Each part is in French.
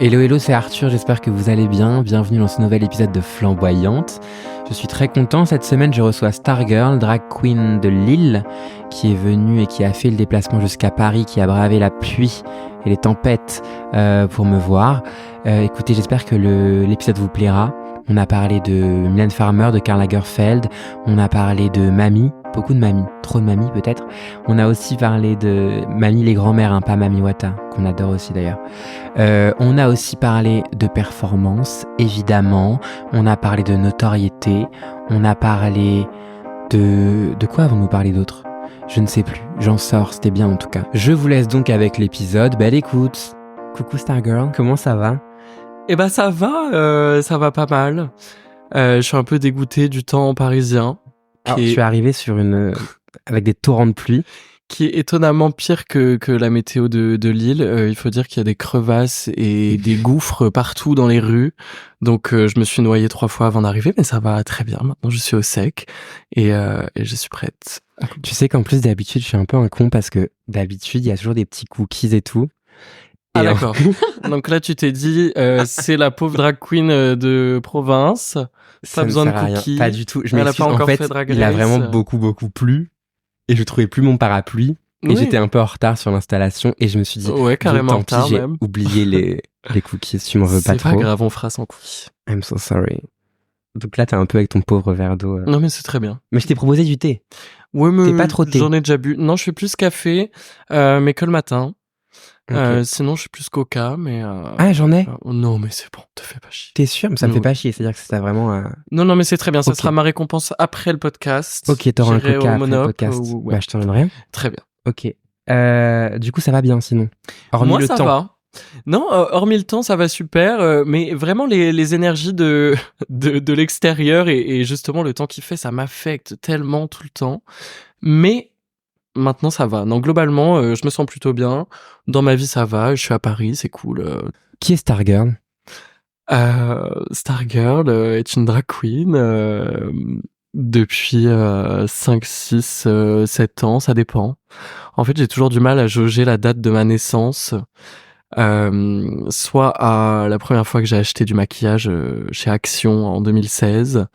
Hello, hello, c'est Arthur, j'espère que vous allez bien. Bienvenue dans ce nouvel épisode de Flamboyante. Je suis très content, cette semaine je reçois Stargirl, drag queen de Lille, qui est venue et qui a fait le déplacement jusqu'à Paris, qui a bravé la pluie et les tempêtes pour me voir. Écoutez, j'espère que l'épisode vous plaira. On a parlé de Mylène Farmer, de Karl Lagerfeld, on a parlé de Mamie, beaucoup de Mamie, trop de Mamie peut-être. On a aussi parlé de Mamie les grands-mères, hein, pas Mamie Wata, qu'on adore aussi d'ailleurs. On a aussi parlé de performance, évidemment. On a parlé de notoriété. On a parlé de quoi avons-nous parlé d'autre ? Je ne sais plus, j'en sors, c'était bien en tout cas. Je vous laisse donc avec l'épisode, belle écoute. Coucou Stargirl, comment ça va ? Eh ben ça va pas mal. Je suis un peu dégoûté du temps parisien. Alors, je suis arrivé avec des torrents de pluie. Qui est étonnamment pire que la météo de Lille. Il faut dire qu'il y a des crevasses et des gouffres partout dans les rues. Donc je me suis noyé 3 fois avant d'arriver, mais ça va très bien. Maintenant je suis au sec et je suis prête. Tu sais qu'en plus d'habitude je suis un peu un con parce que d'habitude il y a toujours des petits cookies et tout. Ah d'accord. Donc là tu t'es dit c'est la pauvre drag queen de province. Pas besoin de cookies. Pas du tout. Elle a pas encore fait Drag Race. Il a vraiment beaucoup plu. Et je trouvais plus mon parapluie. Et j'étais un peu en retard sur l'installation. Et je me suis dit, ouais, carrément tant pis, j'ai oublié les cookies. Si tu m'en veux pas trop. C'est pas grave, on fera sans cookies. I'm so sorry. Donc là, t'es un peu avec ton pauvre verre d'eau. Non, mais c'est très bien. Mais je t'ai proposé du thé. Ouais, mais t'es pas trop thé. J'en ai déjà bu. Non, je suis plus café, mais que le matin. Okay. Sinon, je suis plus coca, mais... Ah, j'en ai non, mais c'est bon, te fais pas chier. T'es sûr ? Mais ça me fait pas chier, c'est-à-dire que ça vraiment... Non, mais c'est très bien, ça sera ma récompense après le podcast. Ok, t'auras un coca après le podcast. Ouais. Bah, je t'en donnerai. Très bien. Ok. Du coup, ça va bien, sinon ? Hormis moi, le ça temps. Va. Non, hormis le temps, ça va super, mais vraiment les énergies de l'extérieur et justement le temps qu'il fait, ça m'affecte tellement tout le temps. Mais... maintenant, ça va. Donc, globalement, je me sens plutôt bien. Dans ma vie, ça va. Je suis à Paris, c'est cool. Qui est Stargirl ? Stargirl est une drag queen depuis 5, 6, 7 ans, ça dépend. En fait, j'ai toujours du mal à jauger la date de ma naissance. Soit à la première fois que j'ai acheté du maquillage chez Action en 2016,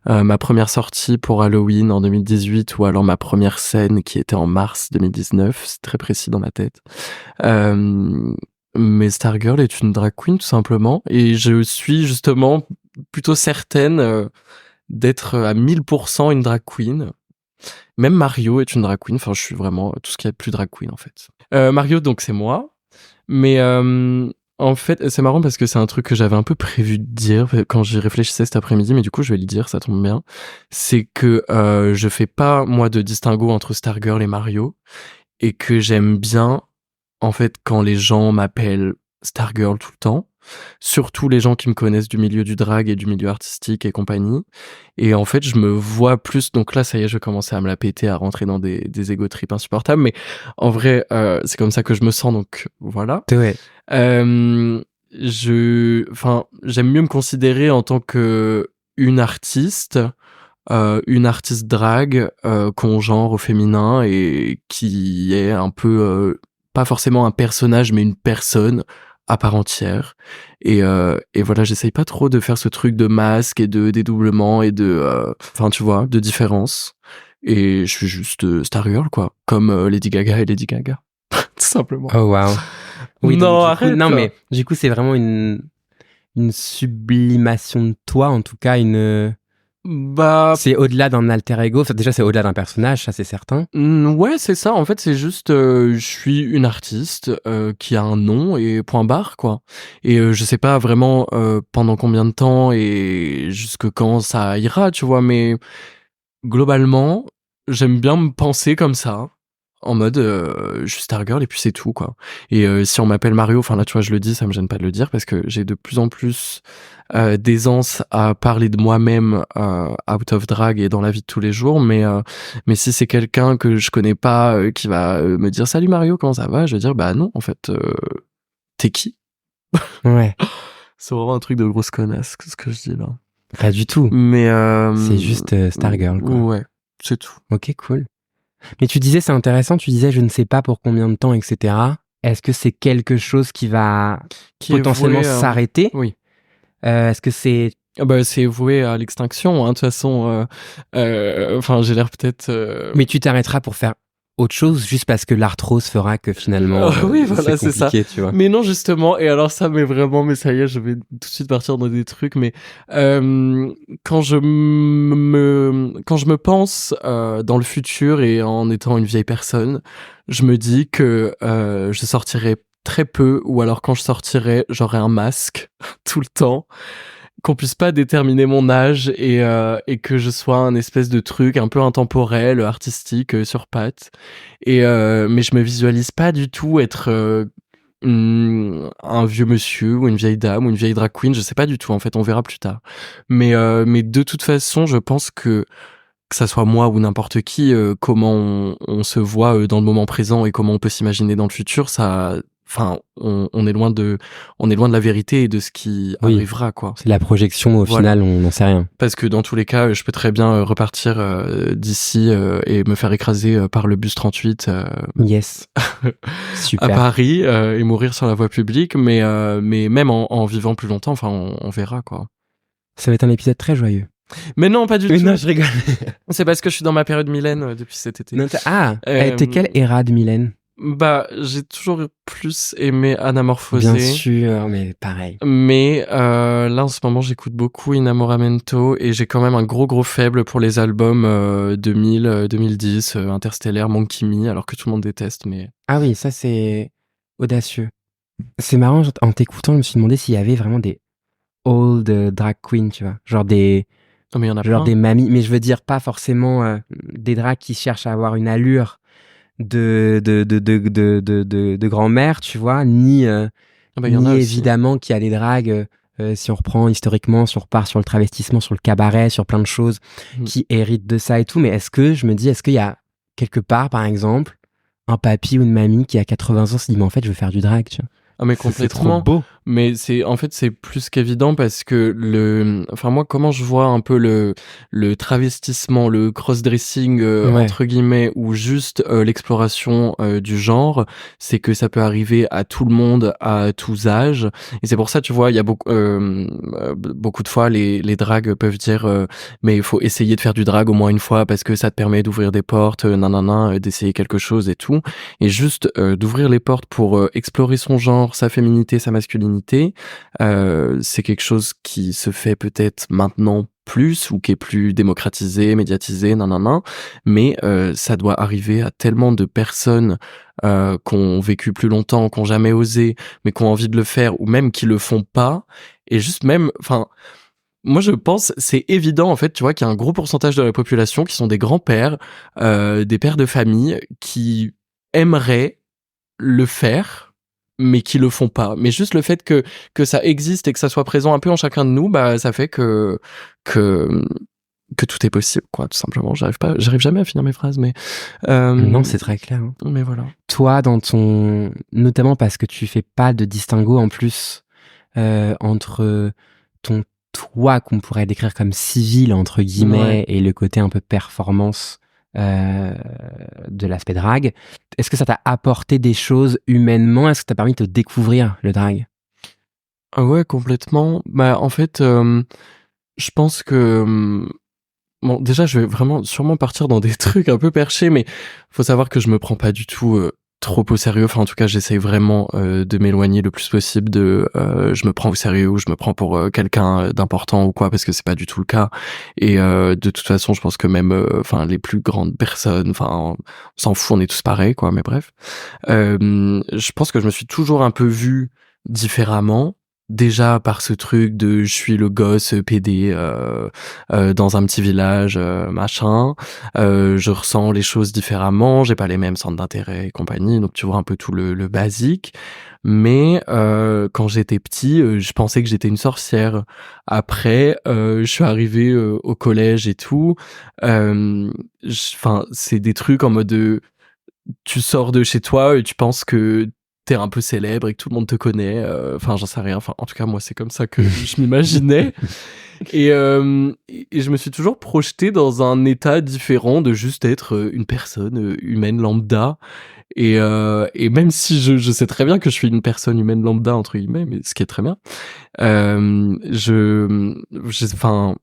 ma première sortie pour Halloween en 2018, ou alors ma première scène qui était en mars 2019, c'est très précis dans ma tête. Mais Stargirl est une drag queen tout simplement, et je suis justement plutôt certaine d'être à 1000% une drag queen. Même Mario est une drag queen, enfin je suis vraiment tout ce qui est plus drag queen en fait. Mario donc c'est moi. Mais en fait, c'est marrant parce que c'est un truc que j'avais un peu prévu de dire quand j'y réfléchissais cet après-midi, mais du coup, je vais le dire, ça tombe bien. C'est que je fais pas, moi, de distinguo entre Stargirl et Mario, et que j'aime bien, en fait, quand les gens m'appellent Stargirl tout le temps, surtout les gens qui me connaissent du milieu du drag et du milieu artistique et compagnie. Et en fait, je me vois plus, donc là, ça y est, je commençais à me la péter, à rentrer dans des ego trips insupportables, mais en vrai, c'est comme ça que je me sens, donc voilà. Ouais. J'aime mieux me considérer en tant que une artiste drag qu'on genre au féminin et qui est un peu pas forcément un personnage, mais une personne à part entière. Et voilà, j'essaye pas trop de faire ce truc de masque et de dédoublement et tu vois, de différence. Et je suis juste Stargirl, quoi. Comme Lady Gaga et Lady Gaga. Tout simplement. Oh, wow. Oui, non, donc, arrête. Non, mais du coup, c'est vraiment une sublimation de toi, en tout cas, c'est au-delà d'un alter ego. Déjà, c'est au-delà d'un personnage, ça, c'est certain. Ouais, c'est ça. En fait, c'est juste, je suis une artiste qui a un nom et point barre, quoi. Et je sais pas vraiment pendant combien de temps et jusque quand ça ira, tu vois. Mais globalement, j'aime bien me penser comme ça. En mode, je suis Stargirl et puis c'est tout, quoi. Et si on m'appelle Mario, enfin là, tu vois, je le dis, ça me gêne pas de le dire parce que j'ai de plus en plus d'aisance à parler de moi-même out of drag et dans la vie de tous les jours. Mais si c'est quelqu'un que je connais pas qui va me dire salut Mario, comment ça va, je vais dire bah non, en fait, t'es qui? Ouais. C'est vraiment un truc de grosse connasse, ce que je dis là. Pas du tout. Mais c'est juste Stargirl, quoi. Ouais, c'est tout. Ok, cool. Mais tu disais, c'est intéressant, tu disais je ne sais pas pour combien de temps, etc. est-ce que c'est quelque chose qui va Qui est potentiellement voué, s'arrêter? oui. Est-ce que c'est... Ah bah, c'est voué à l'extinction, hein, de toute façon. Enfin, j'ai l'air peut-être. Mais tu t'arrêteras pour faire autre chose juste parce que l'arthrose fera que finalement Oui, c'est voilà, c'est ça. compliqué, tu vois. Mais non, justement, et alors ça, mais vraiment, mais ça y est, je vais tout de suite partir dans des trucs, mais quand quand je me pense dans le futur et en étant une vieille personne, je me dis que je sortirai très peu, ou alors quand je sortirai, j'aurai un masque tout le temps, qu'on puisse pas déterminer mon âge et que je sois un espèce de truc un peu intemporel, artistique, sur pattes. Mais je me visualise pas du tout être un vieux monsieur ou une vieille dame ou une vieille drag queen, je sais pas du tout, en fait, on verra plus tard. Mais de toute façon, je pense que ça soit moi ou n'importe qui, comment on se voit dans le moment présent et comment on peut s'imaginer dans le futur, ça, enfin, on est loin de la vérité et de ce qui Oui. arrivera, quoi. C'est la projection, au Voilà. final, on n'en sait rien. Parce que dans tous les cas, je peux très bien repartir d'ici et me faire écraser par le bus 38 Yes. à Super. Paris et mourir sur la voie publique, mais même en vivant plus longtemps, enfin, on verra, quoi. Ça va être un épisode très joyeux. Mais non, pas du Mais tout. non, je rigole. C'est parce que je suis dans ma période Mylène depuis cet été. Non, Euh, t'es quelle era de Mylène? Bah, j'ai toujours plus aimé Bien Anamorphosé. sûr, mais pareil. Mais là, en ce moment, j'écoute beaucoup Inamoramento et j'ai quand même un gros faible pour les albums 2000, 2010, Interstellar, Monkey Me, alors que tout le monde déteste, mais... Ah oui, ça c'est audacieux. C'est marrant, en t'écoutant, je me suis demandé s'il y avait vraiment des old drag queens, tu vois. Genre Non, mais il y en a genre plein. des mamies, mais je veux dire pas forcément des drags qui cherchent à avoir une allure de grand-mère, tu vois, ni, Ah bah, il y en ni a aussi. évidemment qu'il y a des drags, si on reprend historiquement, si on repart sur le travestissement, sur le cabaret, sur plein de choses qui héritent de ça et tout. Mais est-ce qu'il y a quelque part, par exemple, un papy ou une mamie qui a 80 ans se dit, mais en fait, je veux faire du drag, tu vois. Ah, mais C'est trop complètement. beau. Mais en fait, c'est plus qu'évident parce que enfin, moi, comment je vois un peu le travestissement, le cross-dressing, Ouais. entre guillemets, ou juste l'exploration du genre, c'est que ça peut arriver à tout le monde, à tous âges. Et c'est pour ça, tu vois, il y a beaucoup de fois, les drags peuvent dire, mais il faut essayer de faire du drag au moins une fois parce que ça te permet d'ouvrir des portes, nanana, d'essayer quelque chose et tout. Et juste d'ouvrir les portes pour explorer son genre, sa féminité, sa masculinité, c'est quelque chose qui se fait peut-être maintenant plus ou qui est plus démocratisé, médiatisé, nanana, mais ça doit arriver à tellement de personnes qui ont vécu plus longtemps, qui ont jamais osé, mais qui ont envie de le faire, ou même qui le font pas, et juste même, enfin, moi je pense, c'est évident en fait, tu vois, qu'il y a un gros pourcentage de la population qui sont des grands-pères, des pères de famille, qui aimeraient le faire, mais qui le font pas. Mais juste le fait que ça existe et que ça soit présent un peu en chacun de nous, bah ça fait que tout est possible, quoi, tout simplement. J'arrive jamais à finir mes phrases, mais Non, c'est très clair, hein. mais voilà. Toi, notamment parce que tu fais pas de distinguo en plus entre ton toi qu'on pourrait décrire comme civil entre guillemets Ouais. et le côté un peu performance de l'aspect drag. Est-ce que ça t'a apporté des choses humainement? Est-ce que ça t'a permis de te découvrir le drag? Ah ouais, complètement. Bah en fait, je pense que bon, déjà, je vais vraiment sûrement partir dans des trucs un peu perchés, mais faut savoir que je me prends pas du tout trop au sérieux. Enfin, en tout cas, j'essaye vraiment de m'éloigner le plus possible de je me prends au sérieux ou je me prends pour quelqu'un d'important ou quoi, parce que c'est pas du tout le cas. Et de toute façon, je pense que même enfin les plus grandes personnes, enfin, on s'en fout, on est tous pareils, quoi. Mais bref, je pense que je me suis toujours un peu vu différemment. Déjà par ce truc de je suis le gosse PD dans un petit village, machin. Je ressens les choses différemment, j'ai pas les mêmes centres d'intérêt et compagnie, donc tu vois un peu tout le basique. Mais quand j'étais petit, je pensais que j'étais une sorcière. Après, je suis arrivé au collège et tout. Enfin, c'est des trucs en mode tu sors de chez toi et tu penses que t'es un peu célèbre et que tout le monde te connaît. Enfin, j'en sais rien. Enfin, en tout cas, moi, c'est comme ça que je m'imaginais. Et je me suis toujours projeté dans un état différent de juste être une personne humaine lambda. Et même si je sais très bien que je suis une personne humaine lambda entre guillemets, mais ce qui est très bien, enfin,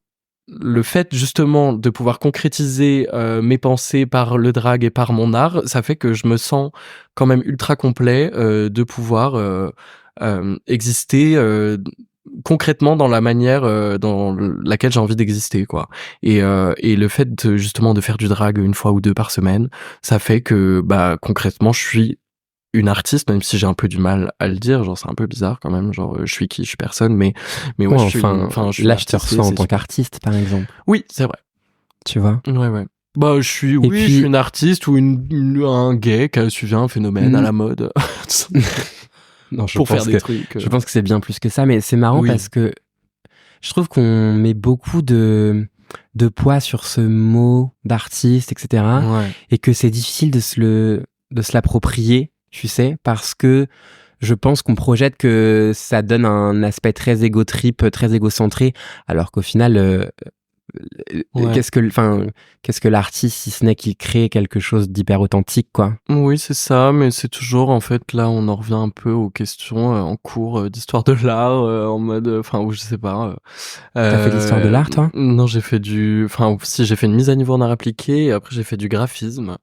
le fait justement de pouvoir concrétiser mes pensées par le drag et par mon art, ça fait que je me sens quand même ultra complet de pouvoir exister concrètement dans la manière dans laquelle j'ai envie d'exister, quoi. Et le fait justement de faire du drag une fois ou deux par semaine, ça fait que concrètement je suis une artiste, même si j'ai un peu du mal à le dire, genre c'est un peu bizarre quand même, genre je suis qui, je suis personne, mais ouais, je suis là je te reçois en tant qu'artiste par exemple. Oui, c'est vrai. Tu vois. Ouais. Je suis je suis une artiste ou un gay qui a suivi un phénomène à la mode. Non, pour faire des trucs. Je pense que c'est bien plus que ça, mais c'est marrant parce que je trouve qu'on met beaucoup de poids sur ce mot d'artiste, etc. Ouais. Et que c'est difficile de se l'approprier, tu sais, parce que je pense qu'on projette que ça donne un aspect très égo-trip, très égocentré, alors qu'au final, qu'est-ce que l'artiste, si ce n'est qu'il crée quelque chose d'hyper authentique, quoi. Oui, c'est ça, mais c'est toujours, en fait, là, on en revient un peu aux questions en cours d'histoire de l'art, en mode, ou je sais pas. T'as fait l'histoire de l'art, toi? Non, j'ai fait j'ai fait une mise à niveau en art appliqué, et après j'ai fait du graphisme.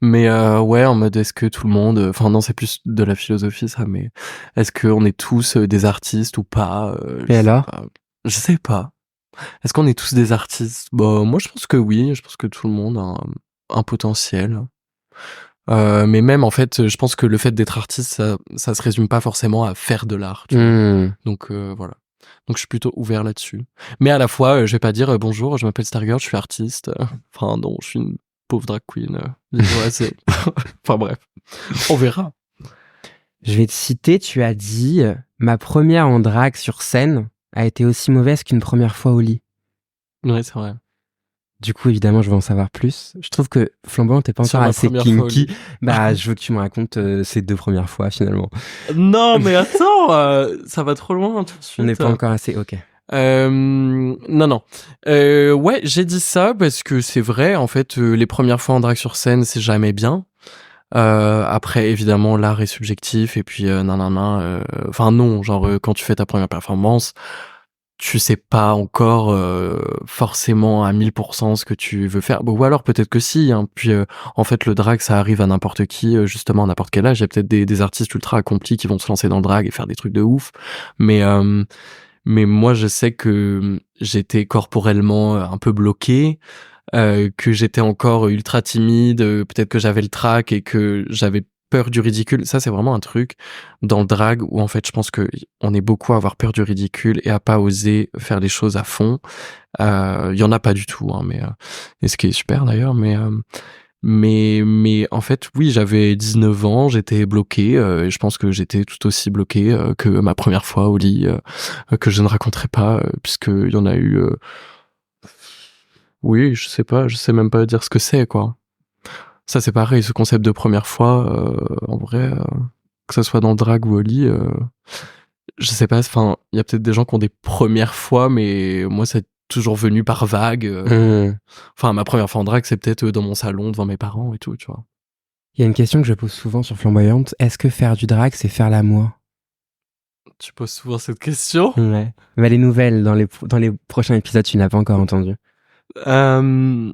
Mais ouais, en mode, est-ce que tout le monde, non, c'est plus de la philosophie, ça, mais est-ce qu'on est tous des artistes ou pas? Et alors? Je sais pas. Est-ce qu'on est tous des artistes? Moi, je pense que oui. Je pense que tout le monde a un potentiel. Mais même, en fait, je pense que le fait d'être artiste, ça se résume pas forcément à faire de l'art. Tu vois. Donc, voilà. Donc, je suis plutôt ouvert là-dessus. Mais à la fois, je vais pas dire bonjour, je m'appelle Stargirl, je suis artiste. Enfin, non, je suis une pauvre drag queen. Ouais, enfin, bref. On verra. Je vais te citer, tu as dit ma première en drague sur scène a été aussi mauvaise qu'une première fois au lit. Ouais, c'est vrai. Du coup, évidemment, je veux en savoir plus. Je trouve que Flamboyant, t'es pas encore assez kinky. Je veux que tu me racontes ces 2 premières fois, finalement. Non, mais attends, ça va trop loin tout de suite. On n'est pas encore assez, ok. Non. Ouais, j'ai dit ça parce que c'est vrai, en fait, les premières fois en drague sur scène, c'est jamais bien. Après, évidemment, l'art est subjectif et puis non, genre quand tu fais ta première performance, tu sais pas encore forcément à 1000% ce que tu veux faire. Ou alors peut-être que si. Hein. Puis en fait, le drag, ça arrive à n'importe qui, justement à n'importe quel âge. Il y a peut-être des artistes ultra accomplis qui vont se lancer dans le drag et faire des trucs de ouf. Mais moi, je sais que j'étais corporellement un peu bloqué. Que j'étais encore ultra timide, peut-être que j'avais le trac et que j'avais peur du ridicule. Ça, c'est vraiment un truc dans le drag où en fait, je pense que on est beaucoup à avoir peur du ridicule et à pas oser faire les choses à fond. Il y en a pas du tout, hein, mais et ce qui est super d'ailleurs, mais en fait, oui, j'avais 19 ans, j'étais bloqué, et je pense que j'étais tout aussi bloqué que ma première fois au lit, que je ne raconterai pas, puisque il y en a eu. Oui, je sais même pas dire ce que c'est, quoi. Ça, c'est pareil, ce concept de première fois, en vrai, que ça soit dans le drag ou au lit, je sais pas, enfin, il y a peut-être des gens qui ont des premières fois, mais moi, c'est toujours venu par vague. Enfin, ma première fois en drag, c'est peut-être dans mon salon, devant mes parents et tout, tu vois. Il y a une question que je pose souvent sur Flamboyante. Est-ce que faire du drag, c'est faire l'amour? Tu poses souvent cette question? Ouais. Mais les nouvelles, dans les prochains épisodes, tu n'as pas encore entendu. Non.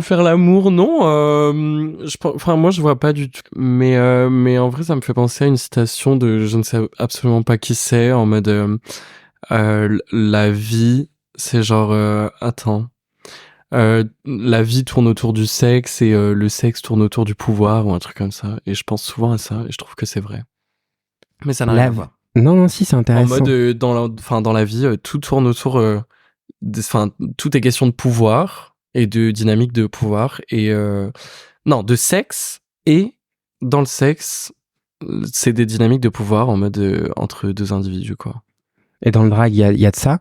Faire l'amour, non. Moi, je vois pas du tout. Mais en vrai, ça me fait penser à une citation de, je ne sais absolument pas qui c'est, en mode, la vie, c'est genre, la vie tourne autour du sexe et le sexe tourne autour du pouvoir ou un truc comme ça. Et je pense souvent à ça et je trouve que c'est vrai. Mais ça n'a rien à voir. Non, si, c'est intéressant. En mode, dans la vie, tout tourne autour, tout est question de pouvoir et de dynamique de pouvoir et de sexe, et dans le sexe, c'est des dynamiques de pouvoir en mode entre deux individus, quoi. Et dans le drag, il y a de ça?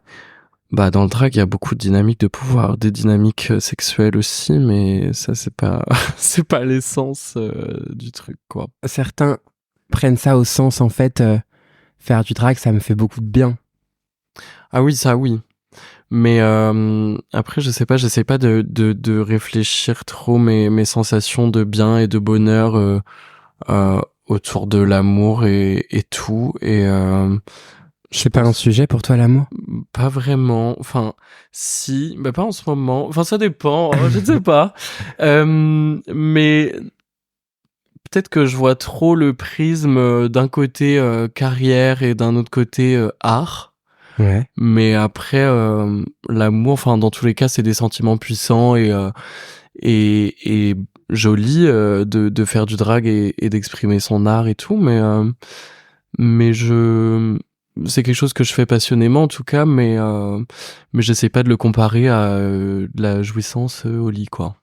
Bah, dans le drag, il y a beaucoup de dynamiques de pouvoir, des dynamiques sexuelles aussi, mais ça, c'est pas, c'est pas l'essence du truc, quoi. Certains prennent ça au sens, en fait, faire du drag, ça me fait beaucoup de bien. Ah oui, ça, oui. Mais après, je sais pas, j'essaie pas de réfléchir trop mes sensations de bien et de bonheur autour de l'amour et tout. Et je C'est pas un pense sujet pour toi, l'amour? pas vraiment. Enfin, si, mais pas en ce moment. Enfin, ça dépend. Je ne sais pas. Mais peut-être que je vois trop le prisme d'un côté carrière et d'un autre côté art. Ouais. Mais après, l'amour, enfin, dans tous les cas, c'est des sentiments puissants et jolis de faire du drag et d'exprimer son art et tout. Mais c'est quelque chose que je fais passionnément en tout cas, mais j'essaie pas de le comparer à de la jouissance au lit, quoi.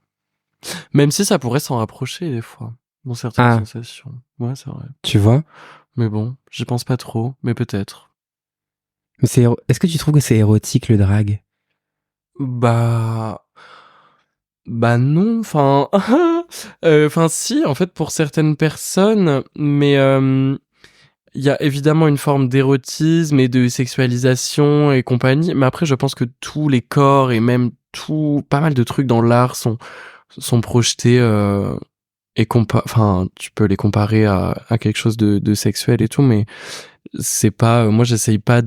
Même si ça pourrait s'en rapprocher des fois, dans certaines Ah, sensations. Ouais, c'est vrai. tu vois? Mais bon, j'y pense pas trop, mais peut-être. Mais est-ce que tu trouves que c'est érotique, le drag? Bah, bah non, enfin, enfin si, en fait pour certaines personnes, mais il y a évidemment une forme d'érotisme et de sexualisation et compagnie, mais après je pense que tous les corps et même pas mal de trucs dans l'art sont projetés et enfin tu peux les comparer à quelque chose de sexuel et tout, mais c'est pas, moi j'essaye pas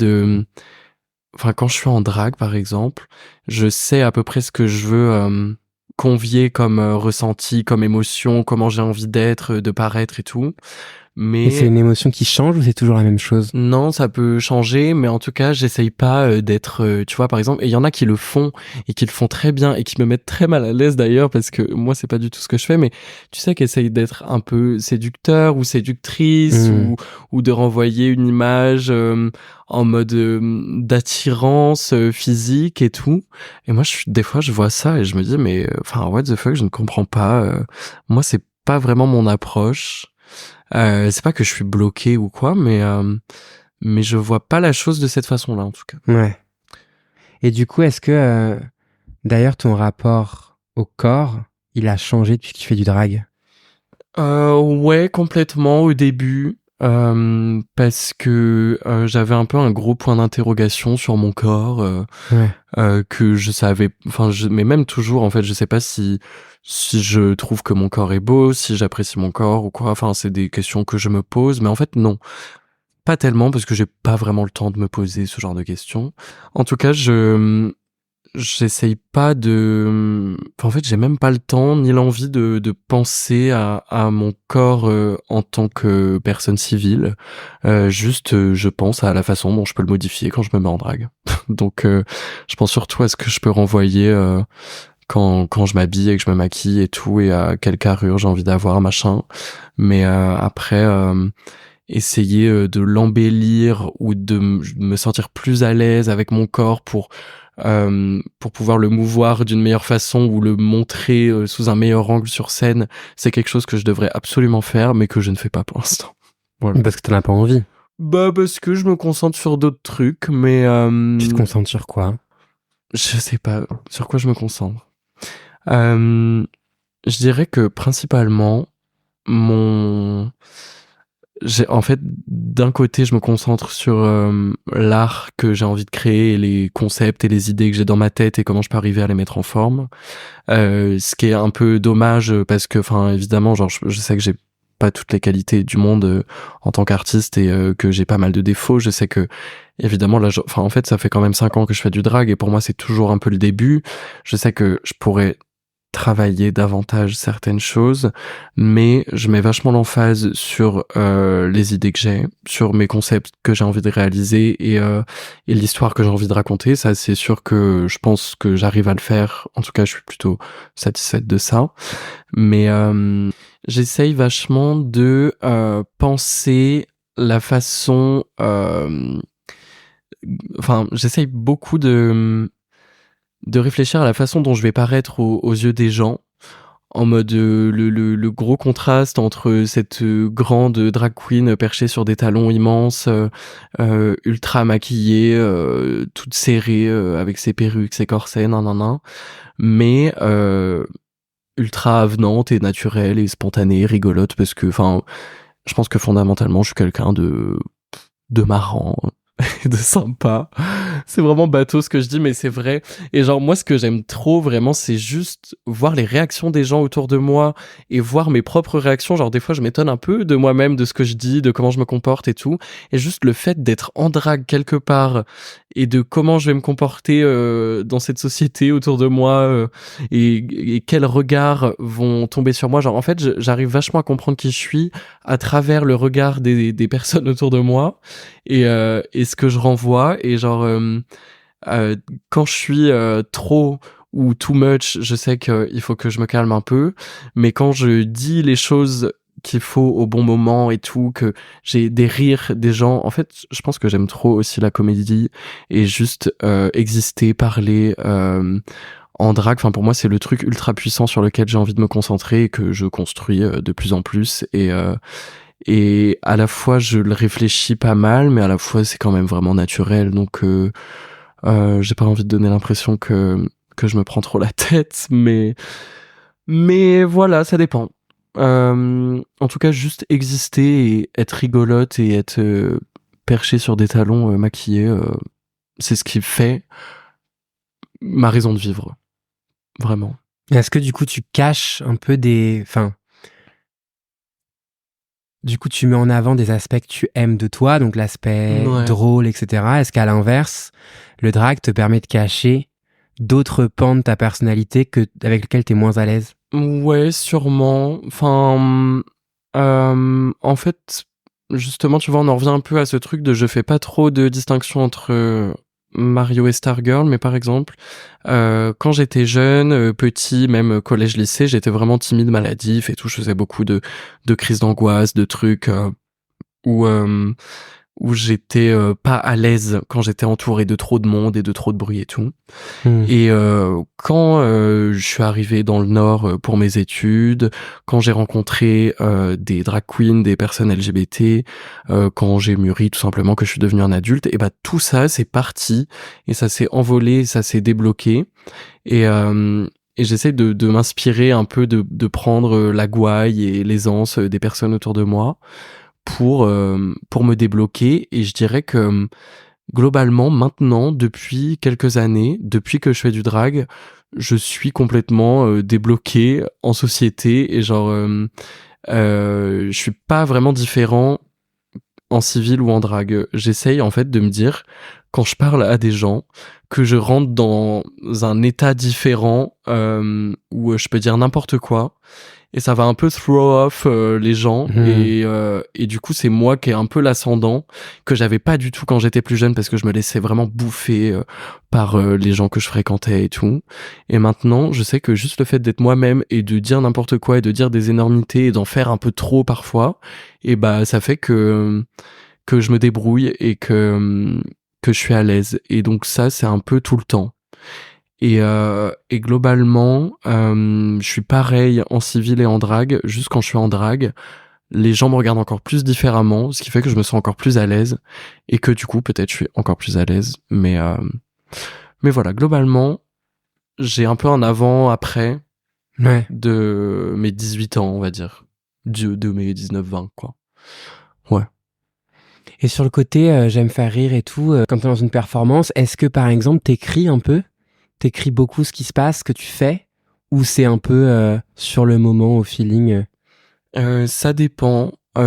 enfin quand je suis en drague par exemple, je sais à peu près ce que je veux convier comme ressenti, comme émotion, comment j'ai envie d'être, de paraître et tout. Et c'est Mais une émotion qui change ou c'est toujours la même chose? non, ça peut changer, mais en tout cas, j'essaye pas d'être, tu vois, par exemple, et il y en a qui le font et qui le font très bien et qui me mettent très mal à l'aise d'ailleurs parce que moi, c'est pas du tout ce que je fais, mais tu sais, qu'essaye d'être un peu séducteur ou séductrice Hmm. ou de renvoyer une image en mode d'attirance physique et tout. Et moi, des fois, je vois ça et je me dis, mais enfin, what the fuck, je ne comprends pas. Moi, c'est pas vraiment mon approche. C'est pas que je suis bloqué ou quoi, mais je vois pas la chose de cette façon-là, en tout cas. Ouais. Et du coup, est-ce que, d'ailleurs, ton rapport au corps, il a changé depuis que tu fais du drag? Ouais, complètement au début, parce que j'avais un peu un gros point d'interrogation sur mon corps, Ouais. que je savais, enfin, mais même toujours, en fait, je sais pas si je trouve que mon corps est beau, si j'apprécie mon corps ou quoi. Enfin, c'est des questions que je me pose, mais en fait, non. Pas tellement, parce que j'ai pas vraiment le temps de me poser ce genre de questions. En tout cas, j'essaye pas de, enfin, en fait, j'ai même pas le temps ni l'envie de penser à mon corps en tant que personne civile. Juste, je pense à la façon dont je peux le modifier quand je me mets en drague. Donc, je pense surtout à ce que je peux renvoyer quand je m'habille et que je me maquille et tout, et à quelle carrure j'ai envie d'avoir, machin. Mais après, essayer de l'embellir ou de me sentir plus à l'aise avec mon corps pour pouvoir le mouvoir d'une meilleure façon ou le montrer sous un meilleur angle sur scène, c'est quelque chose que je devrais absolument faire, mais que je ne fais pas pour l'instant. Voilà. Parce que t'en as pas envie. Bah parce que je me concentre sur d'autres trucs, mais Tu te concentres sur quoi? je sais pas sur quoi je me concentre. Je dirais que principalement mon en fait, d'un côté, je me concentre sur l'art que j'ai envie de créer, et les concepts et les idées que j'ai dans ma tête et comment je peux arriver à les mettre en forme. Ce qui est un peu dommage parce que, enfin, évidemment, genre, je sais que j'ai pas toutes les qualités du monde en tant qu'artiste et que j'ai pas mal de défauts. Je sais que, évidemment, là, enfin, en fait, ça fait quand même 5 ans que je fais du drag et pour moi, c'est toujours un peu le début. Je sais que je pourrais travailler davantage certaines choses, mais je mets vachement l'emphase sur les idées que j'ai, sur mes concepts que j'ai envie de réaliser et l'histoire que j'ai envie de raconter. Ça, c'est sûr que je pense que j'arrive à le faire. En tout cas, je suis plutôt satisfaite de ça. Mais j'essaye vachement de penser la façon... Enfin, j'essaye beaucoup de réfléchir à la façon dont je vais paraître aux yeux des gens en mode le gros contraste entre cette grande drag queen perchée sur des talons immenses, ultra maquillée, toute serrée, avec ses perruques, ses corsets, nan, mais ultra avenante et naturelle et spontanée, rigolote, parce que, enfin, je pense que fondamentalement, je suis quelqu'un de marrant, de sympa. C'est vraiment bateau ce que je dis, mais c'est vrai. Et genre, moi, ce que j'aime trop, vraiment, c'est juste voir les réactions des gens autour de moi et voir mes propres réactions. Genre, des fois, je m'étonne un peu de moi-même, de ce que je dis, de comment je me comporte et tout. Et juste le fait d'être en drague quelque part et de comment je vais me comporter dans cette société autour de moi et quels regards vont tomber sur moi. Genre, en fait, j'arrive vachement à comprendre qui je suis à travers le regard des personnes autour de moi et ce que je renvoie. Et genre, quand je suis trop ou too much, je sais qu'il faut que je me calme un peu, mais quand je dis les choses qu'il faut au bon moment et tout, que j'ai des rires des gens, en fait, je pense que j'aime trop aussi la comédie et juste exister, parler en drague. Enfin, pour moi, c'est le truc ultra puissant sur lequel j'ai envie de me concentrer et que je construis de plus en plus. Et à la fois, je le réfléchis pas mal, mais à la fois, c'est quand même vraiment naturel. Donc, j'ai pas envie de donner l'impression que je me prends trop la tête, mais voilà, ça dépend. En tout cas, juste exister et être rigolote et être perchée sur des talons maquillés, c'est ce qui fait ma raison de vivre. Vraiment. Est-ce que du coup tu caches un peu enfin, du coup tu mets en avant des aspects que tu aimes de toi, donc l'aspect Ouais. drôle, etc. Est-ce qu'à l'inverse, le drag te permet de cacher d'autres pans de ta personnalité avec lesquels t'es moins à l'aise? Ouais, sûrement. Enfin, en fait, justement, tu vois, on en revient un peu à ce truc de je fais pas trop de distinction entre Mario et Stargirl, mais par exemple, quand j'étais jeune, petit, même collège-lycée, j'étais vraiment timide, maladif et tout. Je faisais beaucoup de crises d'angoisse, de trucs où où j'étais pas à l'aise quand j'étais entouré de trop de monde et de trop de bruit et tout. Et quand je suis arrivé dans le Nord pour mes études, quand j'ai rencontré des drag queens, des personnes LGBT, quand j'ai mûri tout simplement, que je suis devenu un adulte, et bah tout ça c'est parti et ça s'est envolé, ça s'est débloqué et j'essaie de m'inspirer un peu, de prendre la gouaille et l'aisance des personnes autour de moi pour me débloquer. Et je dirais que globalement, maintenant, depuis quelques années, depuis que je fais du drag, je suis complètement débloqué en société et genre, je suis pas vraiment différent en civil ou en drag. J'essaye en fait de me dire, quand je parle à des gens, que je rentre dans un état différent où je peux dire n'importe quoi. Et ça va un peu throw off les gens et du coup c'est moi qui ai un peu l'ascendant que j'avais pas du tout quand j'étais plus jeune parce que je me laissais vraiment bouffer par les gens que je fréquentais et tout. Et maintenant je sais que juste le fait d'être moi-même et de dire n'importe quoi et de dire des énormités et d'en faire un peu trop parfois, et bah ça fait que je me débrouille et que je suis à l'aise. Et donc ça c'est un peu tout le temps. Et globalement, je suis pareil en civil et en drague. Juste quand je suis en drague, les gens me regardent encore plus différemment, ce qui fait que je me sens encore plus à l'aise et que du coup, peut-être, je suis encore plus à l'aise. Mais voilà, globalement, j'ai un peu un avant-après de mes 18 ans, on va dire. De mes 19-20, quoi. Ouais. Et sur le côté, j'aime faire rire et tout, quand t'es dans une performance, est-ce que par exemple t'écris un peu? T'écris beaucoup ce qui se passe, ce que tu fais? Ou c'est un peu sur le moment, au feeling? Ça dépend. Il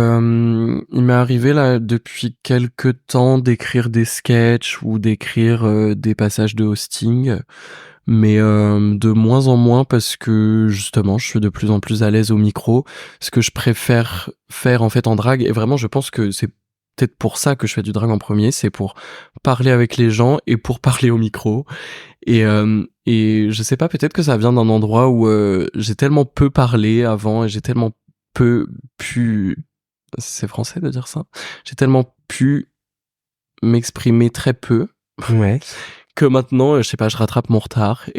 m'est arrivé là depuis quelques temps d'écrire des sketchs ou d'écrire des passages de hosting, mais de moins en moins parce que justement je suis de plus en plus à l'aise au micro. Ce que je préfère faire en fait en drague, et vraiment je pense que c'est peut-être pour ça que je fais du drag en premier, c'est pour parler avec les gens et pour parler au micro. Et je sais pas, peut-être que ça vient d'un endroit où j'ai tellement peu parlé avant et j'ai tellement peu pu, c'est français de dire ça, j'ai tellement pu m'exprimer très peu Ouais. que maintenant je sais pas, je rattrape mon retard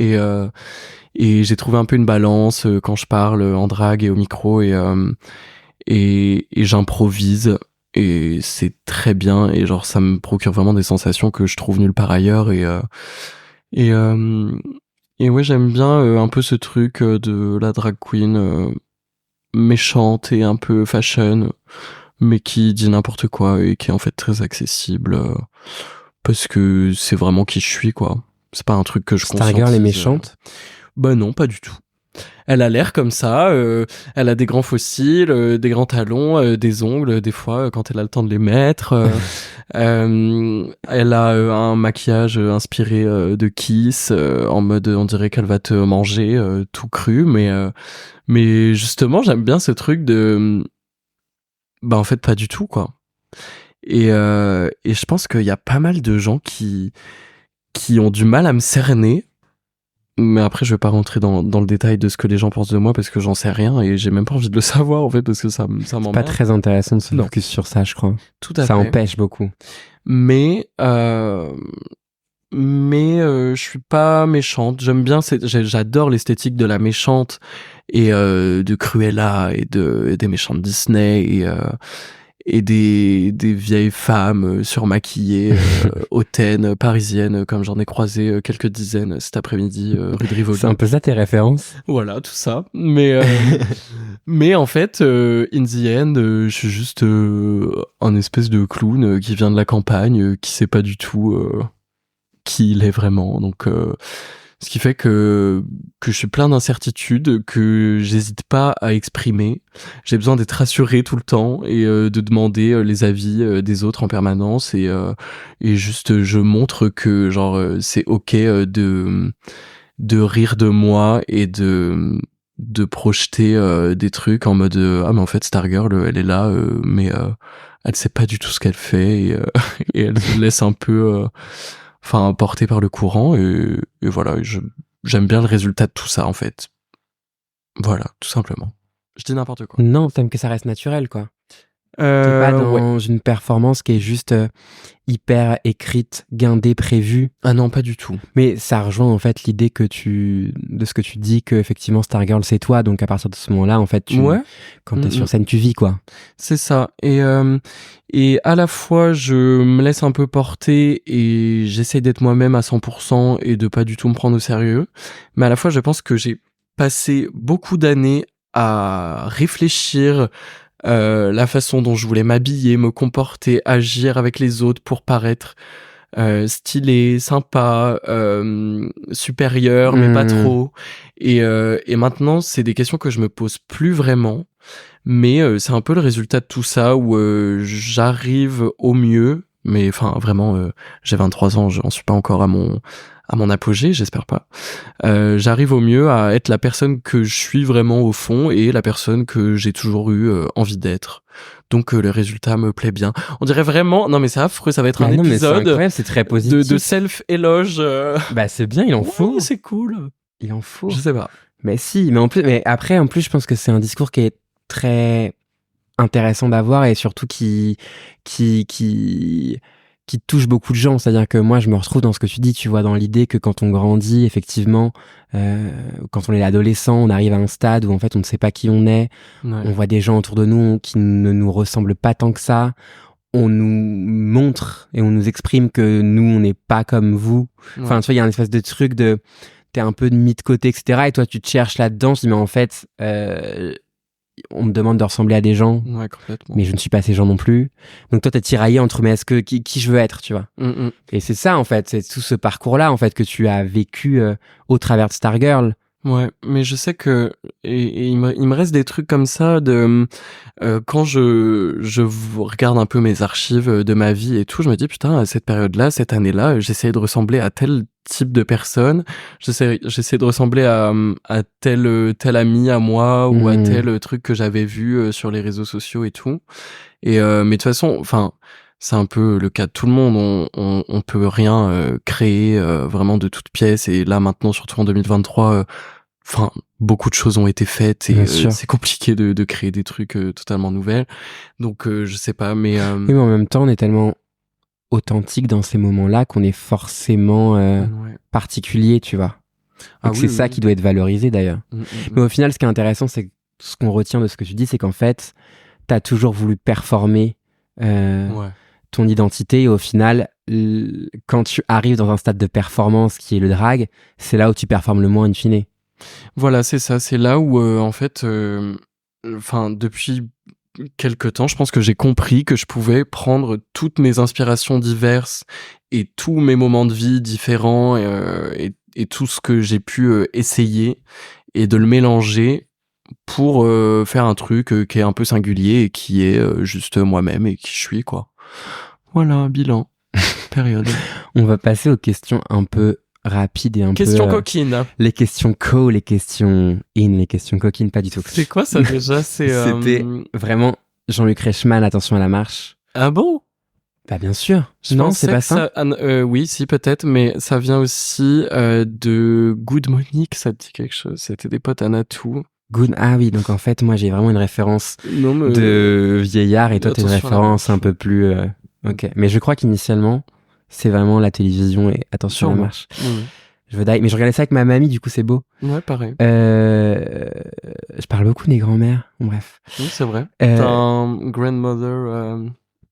et j'ai trouvé un peu une balance quand je parle en drague et au micro et j'improvise et c'est très bien et genre ça me procure vraiment des sensations que je trouve nulle part ailleurs et et ouais, j'aime bien un peu ce truc de la drag queen méchante et un peu fashion, mais qui dit n'importe quoi et qui est en fait très accessible parce que c'est vraiment qui je suis, quoi. C'est pas un truc que je conscientise. Stargirl est méchante? Bah non, pas du tout. Elle a l'air comme ça, elle a des grands fossiles, des grands talons, des ongles, des fois, quand elle a le temps de les mettre. Elle a un maquillage inspiré de Kiss, en mode on dirait qu'elle va te manger tout cru, mais justement j'aime bien ce truc de bah en fait pas du tout, quoi. Et je pense qu'il y a pas mal de gens qui ont du mal à me cerner. Mais après, je vais pas rentrer dans le détail de ce que les gens pensent de moi parce que j'en sais rien et j'ai même pas envie de le savoir en fait parce que ça m'emmerde. C'est pas très intéressant de se focus sur ça, je crois. Tout à fait. Ça empêche beaucoup. Mais je suis pas méchante. J'aime bien, j'adore l'esthétique de la méchante et de Cruella et des méchants de Disney et des vieilles femmes surmaquillées, hautaines, parisiennes, comme j'en ai croisé quelques dizaines cet après-midi, rue de Rivoli. C'est un peu ça tes références? Voilà, tout ça. Mais en fait, in the end, je suis juste un espèce de clown qui vient de la campagne, qui sait pas du tout qui il est vraiment. Donc, ce qui fait que je suis plein d'incertitudes, que j'hésite pas à exprimer. J'ai besoin d'être rassuré tout le temps et de demander les avis des autres en permanence et juste je montre que genre c'est ok de rire de moi et de projeter des trucs en mode ah mais en fait Stargirl elle est là mais elle sait pas du tout ce qu'elle fait et, et elle se laisse un peu porté par le courant et voilà, j'aime bien le résultat de tout ça en fait. Voilà, tout simplement. Je dis n'importe quoi. Non, t'aimes que ça reste naturel, quoi. T'es pas dans une performance qui est juste hyper écrite, guindée, prévue. Ah non, pas du tout. Mais ça rejoint en fait l'idée de ce que tu dis, que effectivement Stargirl c'est toi, donc à partir de ce moment-là, en fait, quand t'es sur scène, tu vis, quoi. C'est ça. Et à la fois, je me laisse un peu porter et j'essaye d'être moi-même à 100% et de pas du tout me prendre au sérieux. Mais à la fois, je pense que j'ai passé beaucoup d'années à réfléchir la façon dont je voulais m'habiller, me comporter, agir avec les autres pour paraître stylé, sympa, supérieur, mais pas trop. Et maintenant, c'est des questions que je me pose plus vraiment. Mais c'est un peu le résultat de tout ça où j'arrive au mieux. Mais enfin, vraiment, j'ai 23 ans, j'en suis pas encore à mon apogée, j'espère pas. J'arrive au mieux à être la personne que je suis vraiment au fond et la personne que j'ai toujours eu envie d'être. Donc le résultat me plaît bien. On dirait vraiment, non mais c'est affreux, ça va être un épisode c'est très positif. de self-éloge. Bah c'est bien, il en faut. C'est cool. Il en faut. Je sais pas. Mais si, mais après, en plus, je pense que c'est un discours qui est très intéressant d'avoir et surtout qui touche beaucoup de gens. C'est-à-dire que moi, je me retrouve dans ce que tu dis, tu vois, dans l'idée que quand on grandit, effectivement, quand on est adolescent, on arrive à un stade où en fait on ne sait pas qui on est, on voit des gens autour de nous qui ne nous ressemblent pas tant que ça, on nous montre et on nous exprime que nous, on n'est pas comme vous. Enfin, tu vois, il y a une espèce de truc de t'es un peu mis de côté, etc. Et toi, tu te cherches là-dedans. Je dis, mais en fait, on me demande de ressembler à des gens, mais je ne suis pas ces gens non plus. Donc toi, t'es tiraillé entre, mais est-ce que qui je veux être, tu vois. Et c'est ça, en fait, c'est tout ce parcours-là, en fait, que tu as vécu au travers de Stargirl. Ouais, mais je sais que et il me reste des trucs comme ça de quand je regarde un peu mes archives de ma vie et tout, je me dis putain, à cette période-là, cette année-là, j'essayais de ressembler à tel type de personne, j'essayais de ressembler à tel ami à moi ou à tel truc que j'avais vu sur les réseaux sociaux et tout. Et mais de toute façon, enfin, c'est un peu le cas de tout le monde. On peut rien créer vraiment de toutes pièces. Et là maintenant, surtout en 2023, enfin beaucoup de choses ont été faites et c'est compliqué de créer des trucs totalement nouvelles. Donc je sais pas, mais oui, mais en même temps, on est tellement authentique dans ces moments-là qu'on est forcément particulier, tu vois. Donc c'est ça qui doit être valorisé d'ailleurs. Mais au final, ce qui est intéressant, c'est que ce qu'on retient de ce que tu dis, c'est qu'en fait, t'as toujours voulu performer ton identité et au final, quand tu arrives dans un stade de performance qui est le drag, c'est là où tu performes le moins in fine. Voilà, c'est ça. C'est là où, en fait, depuis quelque temps, je pense que j'ai compris que je pouvais prendre toutes mes inspirations diverses et tous mes moments de vie différents et tout ce que j'ai pu essayer et de le mélanger pour faire un truc qui est un peu singulier et qui est juste moi-même et qui je suis, quoi. Voilà, bilan. Période. On va passer aux questions un peu rapides et un Question peu... coquine. Les questions les questions les questions coquines, pas du tout. C'est quoi ça déjà? C'était vraiment Jean-Luc Reichmann, attention à la marche. Ah bon? Bah bien sûr. Non, c'est pas ça. Oui, si peut-être, mais ça vient aussi de Good Monique, ça te dit quelque chose? C'était des potes à Natou. Ah oui, donc en fait, moi j'ai vraiment une référence de vieillard et toi t'as une référence un peu plus... Ok, mais je crois qu'initialement, c'est vraiment la télévision et attention à la marche. Oui. Je veux mais je regardais ça avec ma mamie, du coup c'est beau. Ouais, pareil. Je parle beaucoup des grands-mères, bref. Oui, c'est vrai. T'as un grandmother...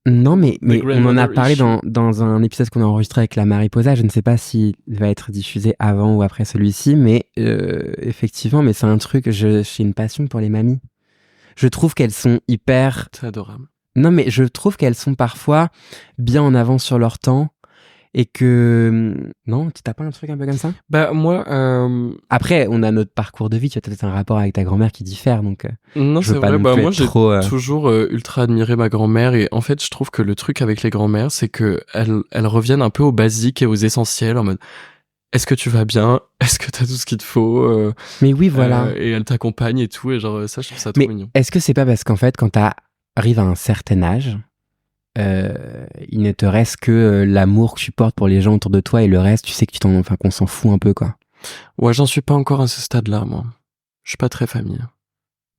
Non, mais on en a parlé dans un épisode qu'on a enregistré avec la Mariposa. Je ne sais pas s'il va être diffusé avant ou après celui-ci, mais effectivement, mais c'est un truc, j'ai une passion pour les mamies. Je trouve qu'elles sont hyper... C'est adorable. Non, mais je trouve qu'elles sont parfois bien en avance sur leur temps et que... Non, tu t'as pas un truc un peu comme ça? Bah, moi... Après, on a notre parcours de vie, tu as peut-être un rapport avec ta grand-mère qui diffère, donc... Non, c'est vrai, moi j'ai toujours ultra admiré ma grand-mère et en fait, je trouve que le truc avec les grand-mères, c'est que elles reviennent un peu aux basiques et aux essentiels en mode... Est-ce que tu vas bien? Est-ce que t'as tout ce qu'il te faut? Mais oui, voilà. Et elles t'accompagnent et tout, et genre, ça, je trouve ça trop mignon. Est-ce que c'est pas parce qu'en fait, quand t'arrives à un certain âge, il ne te reste que l'amour que tu portes pour les gens autour de toi et le reste, tu sais que qu'on s'en fout un peu, quoi. Ouais, j'en suis pas encore à ce stade-là, moi. Je suis pas très famille.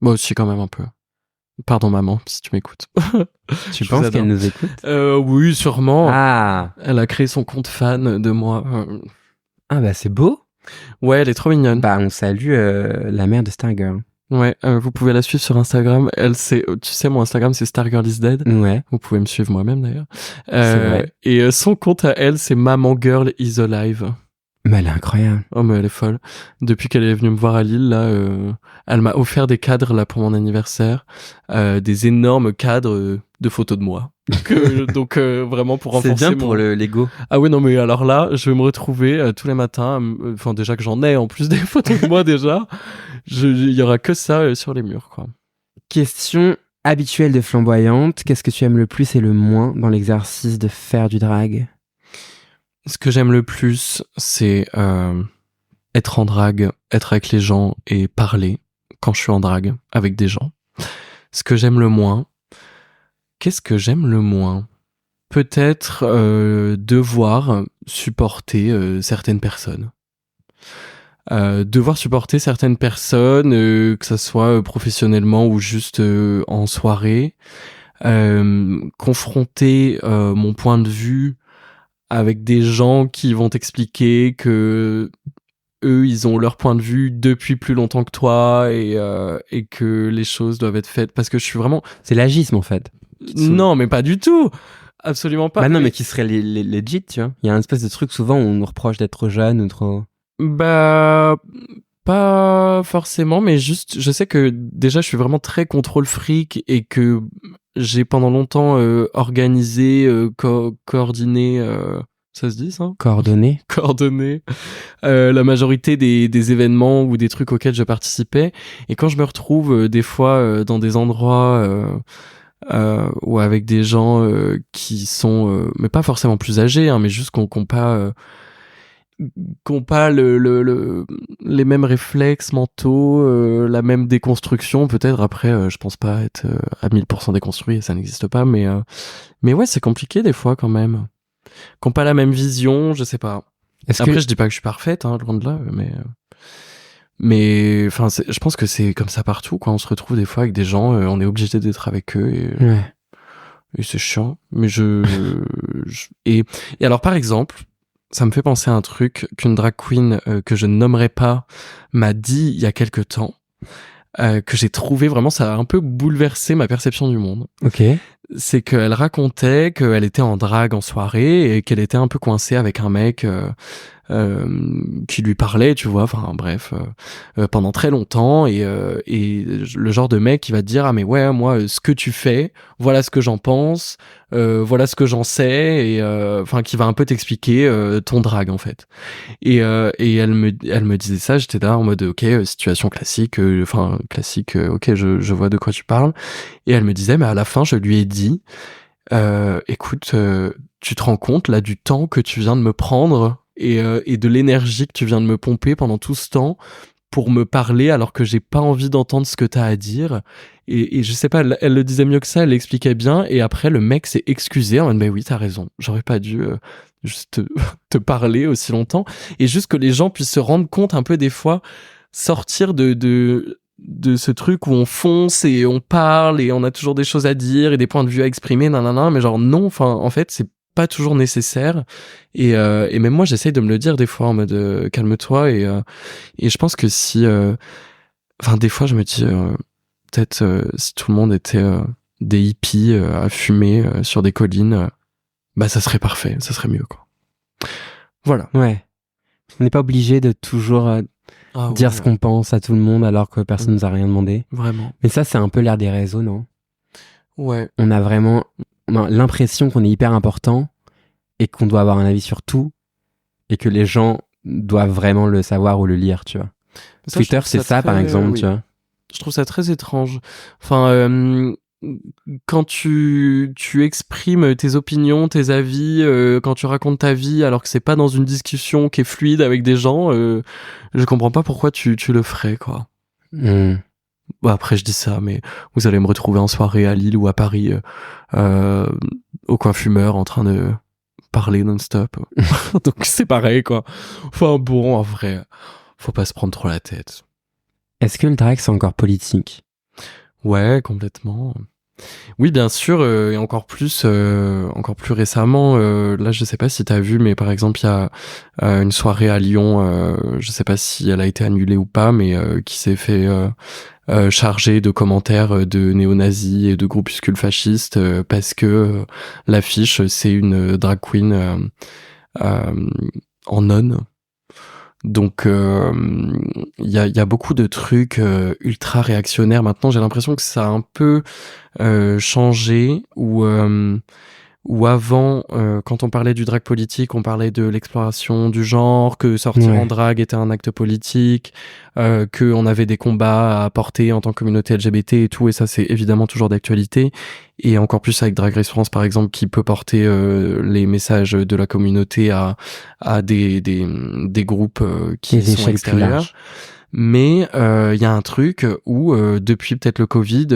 Moi aussi, quand même, un peu. Pardon, maman, si tu m'écoutes. Tu penses qu'elle nous écoute? Oui, sûrement. Ah. Elle a créé son compte fan de moi. Ah bah c'est beau. Ouais, elle est trop mignonne. Bah on salue la mère de Stargirl. Ouais, vous pouvez la suivre sur Instagram. Tu sais, mon Instagram c'est Stargirl is Dead. Ouais. Vous pouvez me suivre moi-même d'ailleurs. C'est vrai. Et son compte à elle, c'est Maman Girl is Alive. Mais elle est incroyable. Oh mais elle est folle. Depuis qu'elle est venue me voir à Lille, là, elle m'a offert des cadres là pour mon anniversaire, des énormes cadres de photos de moi. Donc vraiment pour renforcer. C'est bien pour l'ego. Ah oui non mais alors là, je vais me retrouver tous les matins. Enfin déjà que j'en ai en plus des photos de moi déjà. Il y aura que ça sur les murs quoi. Question habituelle de flamboyante. Qu'est-ce que tu aimes le plus et le moins dans l'exercice de faire du drag? Ce que j'aime le plus, c'est être en drague, être avec les gens et parler quand je suis en drague avec des gens. Ce que j'aime le moins, qu'est-ce que j'aime le moins? Peut-être devoir supporter certaines personnes. Devoir supporter certaines personnes, que ça soit professionnellement ou juste en soirée. Confronter mon point de vue avec des gens qui vont t'expliquer que eux, ils ont leur point de vue depuis plus longtemps que toi et que les choses doivent être faites parce que je suis vraiment... C'est l'agisme en fait. Non, mais pas du tout. Absolument pas. Bah non, mais qui serait legit, tu vois. Il y a un espèce de truc souvent où on nous reproche d'être trop jeune ou trop... Bah... Pas forcément, mais juste, je sais que déjà, je suis vraiment très contrôle freak et que j'ai pendant longtemps organisé, coordonné... ça se dit ça? Coordonné la majorité des événements ou des trucs auxquels je participais. Et quand je me retrouve des fois dans des endroits ou avec des gens qui sont, mais pas forcément plus âgés, hein, mais juste qu'on pas les mêmes réflexes mentaux, la même déconstruction, peut-être après, je pense pas être à 1000% déconstruit, et ça n'existe pas, mais ouais, c'est compliqué des fois quand même. Qu'on pas la même vision, je sais pas. Après, je dis pas que je suis parfaite, hein, loin de là, mais enfin, je pense que c'est comme ça partout, quoi. On se retrouve des fois avec des gens, on est obligé d'être avec eux, et c'est chiant. Mais et alors, par exemple, ça me fait penser à un truc qu'une drag queen que je ne nommerai pas m'a dit il y a quelque temps, que j'ai trouvé vraiment, ça a un peu bouleversé ma perception du monde. Ok. C'est qu'elle racontait qu'elle était en drague en soirée et qu'elle était un peu coincée avec un mec qui lui parlait, tu vois, enfin bref, pendant très longtemps, et le genre de mec qui va te dire ah mais ouais, moi ce que tu fais, voilà ce que j'en pense, voilà ce que j'en sais, et enfin qui va un peu t'expliquer ton drague en fait. Et elle me disait ça, j'étais là en mode ok, situation classique, classique, ok, je vois de quoi tu parles. Et elle me disait mais à la fin je lui ai dit écoute, tu te rends compte là du temps que tu viens de me prendre et de l'énergie que tu viens de me pomper pendant tout ce temps pour me parler alors que j'ai pas envie d'entendre ce que t'as à dire. Et je sais pas, elle le disait mieux que ça, elle l'expliquait bien, et après le mec s'est excusé en mode mais oui t'as raison, j'aurais pas dû juste te parler aussi longtemps. Et juste que les gens puissent se rendre compte un peu des fois, sortir de ce truc où on fonce et on parle et on a toujours des choses à dire et des points de vue à exprimer, nanana, mais genre non, enfin en fait c'est pas toujours nécessaire, et même moi j'essaye de me le dire des fois en mode calme-toi, et je pense que si enfin des fois je me dis peut-être si tout le monde était des hippies à fumer sur des collines, bah ça serait parfait, ça serait mieux quoi. Voilà. Ouais. On n'est pas obligé de toujours dire ce qu'on pense à tout le monde alors que personne nous a rien demandé. Vraiment. Mais ça, c'est un peu l'ère des réseaux, non? Ouais. On a vraiment l'impression qu'on est hyper important et qu'on doit avoir un avis sur tout et que les gens doivent vraiment le savoir ou le lire, tu vois. Ça, Twitter, c'est ça, par exemple, oui. tu vois. Je trouve ça très étrange. Enfin, quand tu exprimes tes opinions, tes avis, quand tu racontes ta vie, alors que c'est pas dans une discussion qui est fluide avec des gens, je comprends pas pourquoi tu le ferais, quoi. Bon, après, je dis ça, mais vous allez me retrouver en soirée à Lille ou à Paris, au coin fumeur, en train de parler non-stop. Donc c'est pareil, quoi. Enfin bon, en vrai, faut pas se prendre trop la tête. Est-ce que le drag, c'est encore politique? Ouais, complètement. Oui, bien sûr, et encore plus récemment. Là, je sais pas si t'as vu, mais par exemple, il y a une soirée à Lyon. Je sais pas si elle a été annulée ou pas, mais qui s'est fait charger de commentaires de néo-nazis et de groupuscules fascistes parce que l'affiche, c'est une drag queen en nonne. Donc il y a beaucoup de trucs ultra réactionnaires maintenant. J'ai l'impression que ça a un peu changé, où avant, quand on parlait du drag politique, on parlait de l'exploration du genre, que sortir en drag était un acte politique, que on avait des combats à porter en tant que communauté LGBT et tout, et ça c'est évidemment toujours d'actualité, et encore plus avec Drag Race France par exemple, qui peut porter les messages de la communauté à des groupes qui sont extérieurs. Mais il y a un truc où depuis peut-être le Covid,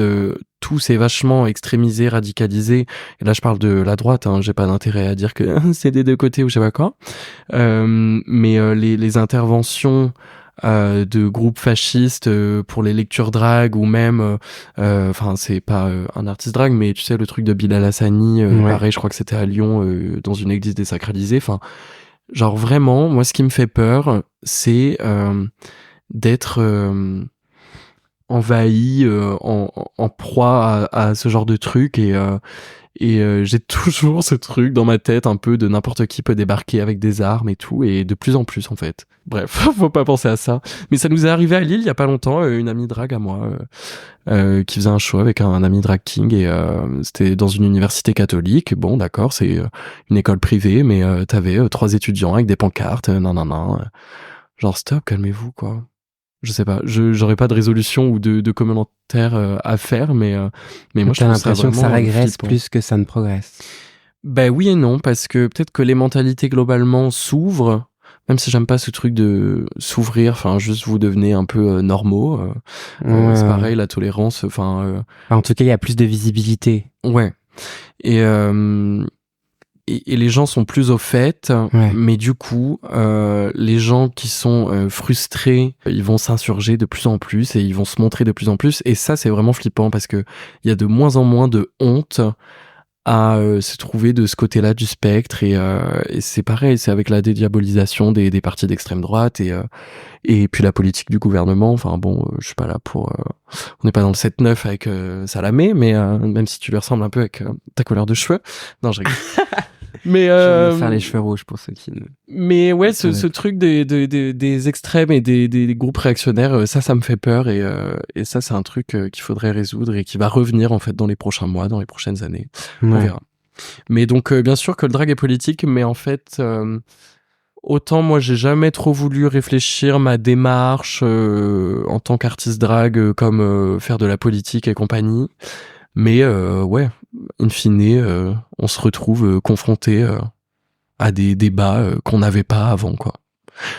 tout s'est vachement extrémisé, radicalisé. Et là, je parle de la droite. Hein, j'ai pas d'intérêt à dire que c'est des deux côtés ou je sais pas quoi. Mais les interventions de groupes fascistes pour les lectures drag, ou même, enfin, c'est pas un artiste drag, mais tu sais, le truc de Bilal Hassani, pareil, je crois que c'était à Lyon, dans une église désacralisée. Enfin, genre vraiment, moi, ce qui me fait peur, c'est d'être envahi, en proie à ce genre de truc, et j'ai toujours ce truc dans ma tête un peu de n'importe qui peut débarquer avec des armes et tout, et de plus en plus en fait. Bref, faut pas penser à ça. Mais ça nous est arrivé à Lille il y a pas longtemps, une amie drag à moi qui faisait un show avec un ami drag king, et c'était dans une université catholique. Bon d'accord, c'est une école privée, mais t'avais 3 étudiants avec des pancartes, nan. Genre stop, calmez-vous quoi. Je sais pas, j'aurais pas de résolution ou de commentaires à faire, mais moi je T'as trouve ça l'impression que ça vraiment régresse flippant. plus que ça ne progresse. Ben oui et non, parce que peut-être que les mentalités globalement s'ouvrent, même si j'aime pas ce truc de s'ouvrir, enfin juste vous devenez un peu normaux. C'est pareil, la tolérance, enfin. En tout cas, il y a plus de visibilité. Ouais. Et les gens sont plus au fait, mais du coup, les gens qui sont frustrés, ils vont s'insurger de plus en plus et ils vont se montrer de plus en plus. Et ça, c'est vraiment flippant parce que il y a de moins en moins de honte à se trouver de ce côté-là du spectre et c'est pareil, c'est avec la dédiabolisation des partis d'extrême droite et puis la politique du gouvernement. Enfin bon, je suis pas là pour on n'est pas dans le 7-9 avec Salamé, mais même si tu lui ressembles un peu avec ta couleur de cheveux. Non, je rigole. Mais Je vais faire les cheveux rouges pour ceux qui ne... Mais ouais, ce truc des extrêmes et des groupes réactionnaires, ça me fait peur et ça c'est un truc qu'il faudrait résoudre et qui va revenir en fait dans les prochains mois, dans les prochaines années. Ouais. On verra. Mais donc bien sûr que le drag est politique, mais en fait autant moi j'ai jamais trop voulu réfléchir ma démarche en tant qu'artiste drag comme faire de la politique et compagnie. Mais ouais, in fine, on se retrouve confronté à des débats qu'on n'avait pas avant, quoi.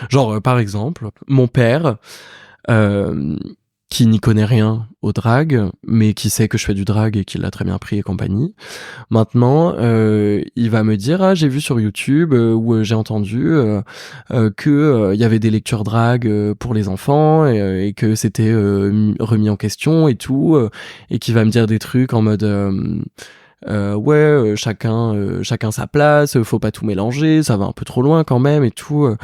Genre, par exemple, mon père, qui n'y connaît rien au drag, mais qui sait que je fais du drag et qui l'a très bien pris et compagnie. Maintenant, il va me dire, j'ai vu sur YouTube où j'ai entendu que il y avait des lectures drag pour les enfants et que c'était remis en question et tout, et qui va me dire des trucs en mode chacun sa place, faut pas tout mélanger, ça va un peu trop loin quand même et tout.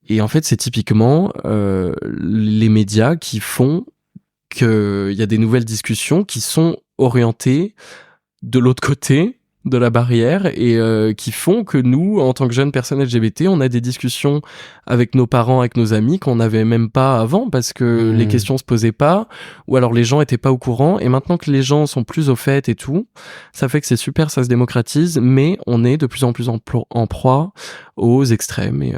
Et en fait, c'est typiquement les médias qui font qu'il y a des nouvelles discussions qui sont orientées de l'autre côté de la barrière et qui font que nous, en tant que jeunes personnes LGBT, on a des discussions avec nos parents, avec nos amis qu'on n'avait même pas avant parce que les questions se posaient pas ou alors les gens étaient pas au courant et maintenant que les gens sont plus au fait et tout, ça fait que c'est super, ça se démocratise, mais on est de plus en plus en proie aux extrêmes et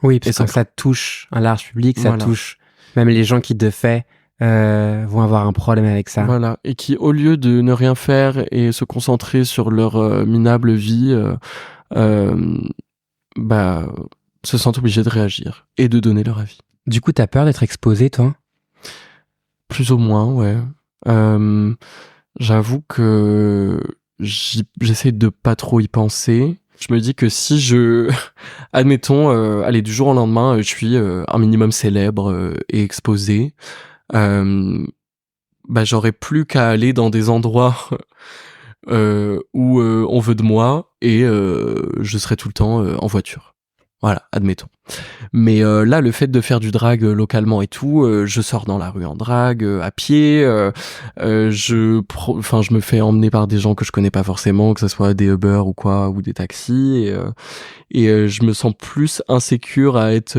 oui, parce que ça touche un large public, ça touche même les gens qui de fait vont avoir un problème avec ça. Voilà, et qui au lieu de ne rien faire et se concentrer sur leur minable vie, se sentent obligés de réagir et de donner leur avis. Du coup, t'as peur d'être exposé, toi ? Plus ou moins, ouais. J'avoue que j'essaie de pas trop y penser. Je me dis que si admettons, allez, du jour au lendemain, je suis un minimum célèbre et exposé, j'aurais plus qu'à aller dans des endroits où on veut de moi et je serai tout le temps en voiture. Voilà, admettons. Mais là, le fait de faire du drag localement et tout, je sors dans la rue en drag, à pied, je me fais emmener par des gens que je connais pas forcément, que ce soit des Uber ou quoi, ou des taxis, et je me sens plus insécure à être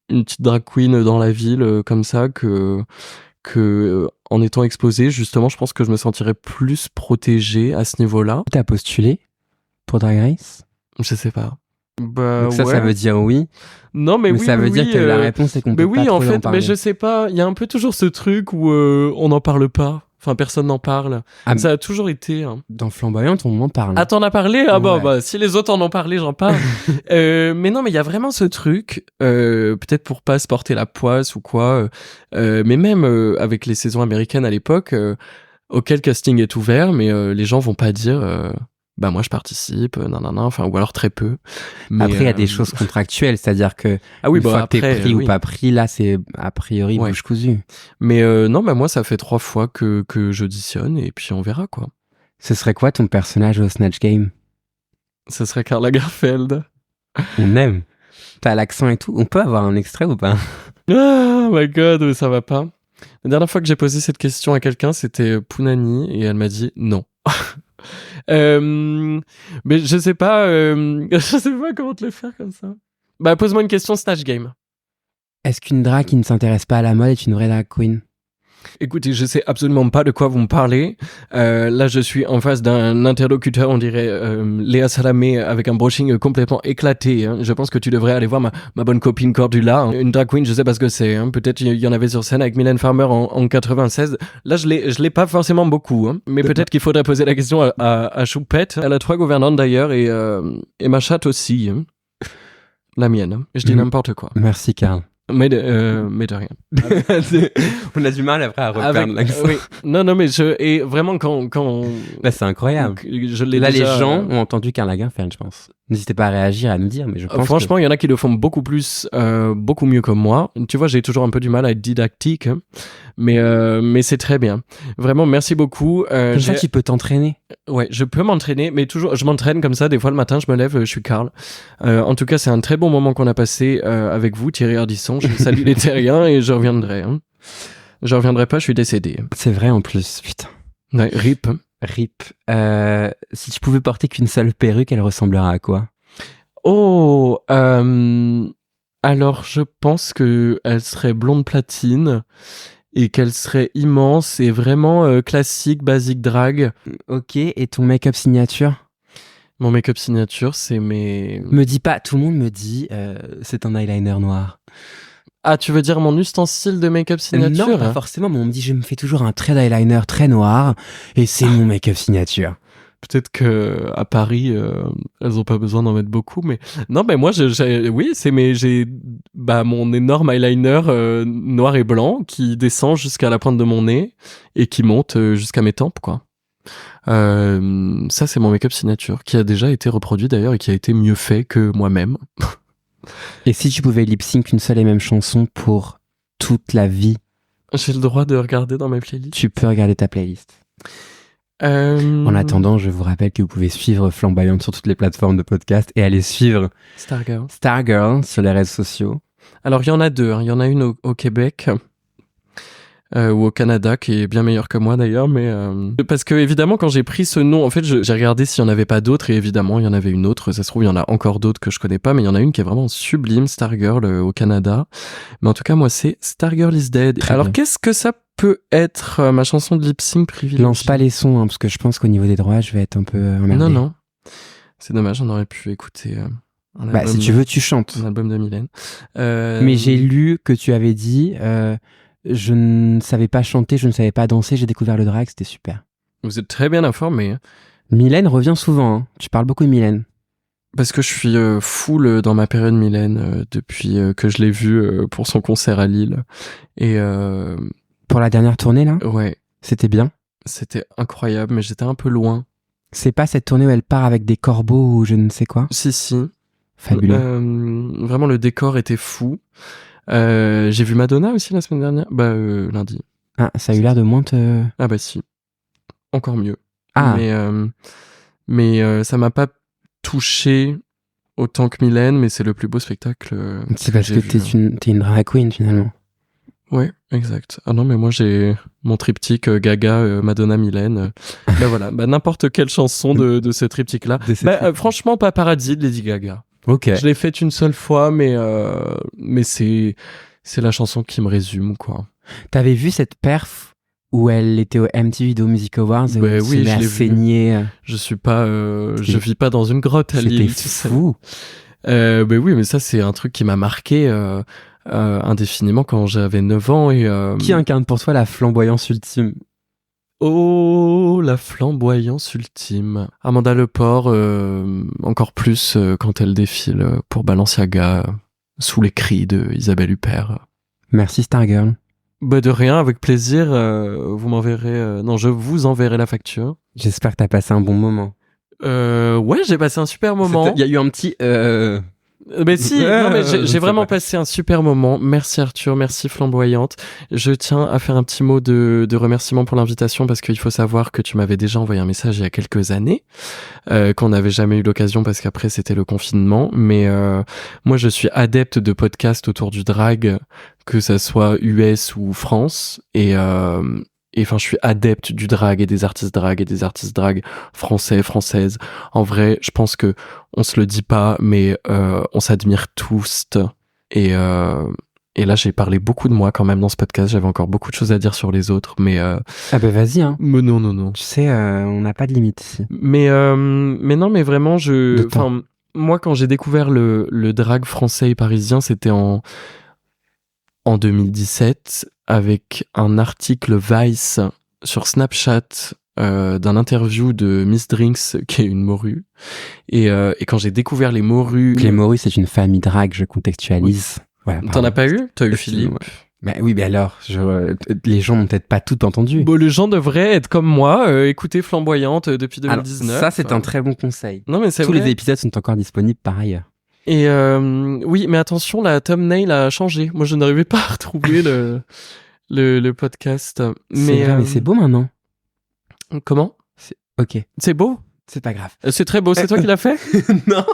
une petite drag queen dans la ville comme ça que en étant exposée. Justement, je pense que je me sentirais plus protégée à ce niveau-là. T'as postulé pour Drag Race ? Je sais pas. Donc ça veut dire oui. Non, mais oui, ça veut dire que la réponse est qu'on peut pas trop en parler. Mais je sais pas, il y a un peu toujours ce truc où on n'en parle pas. Enfin, personne n'en parle. Ça a toujours été. Hein. Dans Flamboyante, on en parle. Ah, t'en as parlé ? Ah ouais. Si les autres en ont parlé, j'en parle. Mais non, mais il y a vraiment ce truc, peut-être pour pas se porter la poisse ou quoi, mais même avec les saisons américaines à l'époque, auquel casting est ouvert, mais les gens vont pas dire... moi je participe, enfin, ou alors très peu. Mais après, il y a des choses contractuelles, c'est-à-dire que une fois que t'es pris ou pas pris, là, c'est a priori bouche cousue. Mais non, moi ça fait 3 fois que j'auditionne et puis on verra, quoi. Ce serait quoi ton personnage au Snatch Game ? Ce serait Karl Lagerfeld. On aime. T'as l'accent et tout. On peut avoir un extrait ou pas ? Oh my god, ça va pas. La dernière fois que j'ai posé cette question à quelqu'un, c'était Pounani et elle m'a dit non. Mais je sais pas comment te le faire comme ça. Pose-moi une question Snatch Game. Est-ce qu'une drag qui ne s'intéresse pas à la mode est une vraie drag queen ? Écoutez, je sais absolument pas de quoi vous me parlez. Là, je suis en face d'un interlocuteur, on dirait Léa Salamé, avec un brushing complètement éclaté. Hein. Je pense que tu devrais aller voir ma bonne copine Cordula. Hein. Une drag queen, je sais pas ce que c'est. Hein. Peut-être il y en avait sur scène avec Mylène Farmer en 96. Là, je l'ai pas forcément beaucoup. Hein. Mais peut-être qu'il faudrait poser la question à Choupette. Elle a 3 gouvernantes d'ailleurs et ma chatte aussi. Hein. La mienne. Hein. Je dis n'importe quoi. Merci, Karl. Mais de rien. On a du mal après à reprendre l'accent. Oui. Non, mais et vraiment quand là, c'est incroyable. Je l'ai là, déjà... les gens ont entendu Karl Lagerfeld, je pense. N'hésitez pas à réagir, à nous dire, mais je pense franchement, il y en a qui le font beaucoup mieux que moi. Tu vois, j'ai toujours un peu du mal à être didactique, hein, mais c'est très bien. Vraiment, merci beaucoup. comme ça, tu peux t'entraîner. Ouais, je peux m'entraîner, mais toujours, je m'entraîne comme ça. Des fois, le matin, je me lève, je suis Karl. En tout cas, c'est un très bon moment qu'on a passé avec vous, Thierry Ardisson. Je salue les terriens et je reviendrai. Hein. Je reviendrai pas, je suis décédé. C'est vrai en plus, putain. Ouais, RIP. RIP. Si tu pouvais porter qu'une seule perruque, elle ressemblerait à quoi? Oh, alors je pense que elle serait blonde platine et qu'elle serait immense et vraiment classique, basique drag. Ok, et ton make-up signature? Mon make-up signature, c'est mes... Me dis pas, tout le monde me dit, c'est un eyeliner noir. Ah, tu veux dire mon ustensile de make-up signature? Non, pas forcément, mais on me dit, je me fais toujours un trait d'eyeliner très noir, et c'est mon make-up signature. Peut-être que à Paris, elles ont pas besoin d'en mettre beaucoup, mais non, mais moi, oui, j'ai mon énorme eyeliner noir et blanc qui descend jusqu'à la pointe de mon nez et qui monte jusqu'à mes tempes, quoi. Ça, c'est mon make-up signature qui a déjà été reproduit d'ailleurs et qui a été mieux fait que moi-même. Et si tu pouvais lip-sync une seule et même chanson pour toute la vie, J'ai le droit de regarder dans mes playlists. tu peux regarder ta playlist. En attendant, je vous rappelle que vous pouvez suivre Flamboyante sur toutes les plateformes de podcast et aller suivre Stargirl sur les réseaux sociaux. Alors, il y en a deux. Hein. Il y en a une au Québec ou au Canada qui est bien meilleure que moi d'ailleurs. Mais parce que évidemment, quand j'ai pris ce nom, en fait, j'ai regardé s'il n'y en avait pas d'autres et évidemment, il y en avait une autre. Ça se trouve, il y en a encore d'autres que je connais pas, mais il y en a une qui est vraiment sublime, Stargirl au Canada. Mais en tout cas, moi, c'est Stargirl is Dead. Très Alors, bien. qu'est-ce que ça peut être ma chanson de lip sync privilégiée? Lance pas les sons, hein, parce que je pense qu'au niveau des droits, je vais être un peu emmerdé. Non. C'est dommage, on aurait pu écouter un album, si tu veux, tu chantes. un album de Mylène. Mais j'ai lu que tu avais dit, je ne savais pas chanter, je ne savais pas danser, j'ai découvert le drag, c'était super. Vous êtes très bien informé. Mylène revient souvent, hein. Tu parles beaucoup de Mylène. Parce que je suis full dans ma période Mylène depuis que je l'ai vue pour son concert à Lille. Et Pour la dernière tournée, là, ouais, c'était bien. c'était incroyable, mais j'étais un peu loin. C'est pas cette tournée où elle part avec des corbeaux ou je ne sais quoi? Si. Fabuleux. Vraiment, le décor était fou. J'ai vu Madonna aussi la semaine dernière. Lundi. Ah, ça a eu l'air de moins te... Ah bah si. Encore mieux. Ah, Mais ça m'a pas touché autant que Mylène, mais c'est le plus beau spectacle. c'est parce que t'es une drag queen, finalement. Ouais, exact. Ah non, mais moi j'ai mon triptyque Gaga, Madonna, Mylène. Voilà, n'importe quelle chanson de ce triptyque-là. Franchement, Paparazzi de Lady Gaga. Ok. Je l'ai faite une seule fois, mais c'est la chanson qui me résume, quoi. T'avais vu cette perf où elle était au MTV Video Music Awards et où elle se met à saigner. Je suis pas, je vis pas dans une grotte à Lille. C'était fou. Oui, mais ça c'est un truc qui m'a marqué indéfiniment quand j'avais 9 ans et Qui incarne pour toi la flamboyance ultime? Oh, la flamboyance ultime. Amanda Lepore, encore plus quand elle défile pour Balenciaga sous les cris de Isabelle Huppert. Merci Stargirl. De rien, avec plaisir. Vous m'enverrez. Non, je vous enverrai la facture. J'espère que t'as passé un bon moment. Ouais, j'ai passé un super moment. Il y a eu un petit. Mais si, non, mais j'ai vraiment passé un super moment. Merci Arthur, merci Flamboyante. Je tiens à faire un petit mot de remerciement pour l'invitation parce qu'il faut savoir que tu m'avais déjà envoyé un message il y a quelques années, qu'on n'avait jamais eu l'occasion parce qu'après c'était le confinement. Mais moi je suis adepte de podcasts autour du drag, que ça soit US ou France, et enfin, je suis adepte du drag et des artistes drag français, françaises. En vrai, je pense que on se le dit pas, mais on s'admire tous. Et là, j'ai parlé beaucoup de moi quand même dans ce podcast. J'avais encore beaucoup de choses à dire sur les autres, mais Ah bah vas-y, hein. mais non. Tu sais, on n'a pas de limite ici. Mais non, mais vraiment, moi, quand j'ai découvert le drag français et parisien, c'était en 2017 avec un article Vice sur Snapchat d'un interview de Miss Drinks qui est une morue et quand j'ai découvert les morues... Les morues, c'est une famille drag, je contextualise. Oui. Voilà, t'en as pas eu? T'as eu Philippe? Bah oui, mais alors, les gens n'ont peut-être pas tout entendu. Bon, les gens devraient être comme moi, écouter Flamboyante depuis 2019. Alors, ça, c'est un très bon conseil. Non, mais c'est Tous vrai. les épisodes sont encore disponibles par ailleurs. Et oui, mais attention, la thumbnail a changé. Moi, je n'arrivais pas à retrouver le podcast. C'est vrai, mais c'est beau maintenant. Comment ? Ok, C'est beau ? c'est pas grave. C'est très beau. C'est toi qui l'as fait ? Non.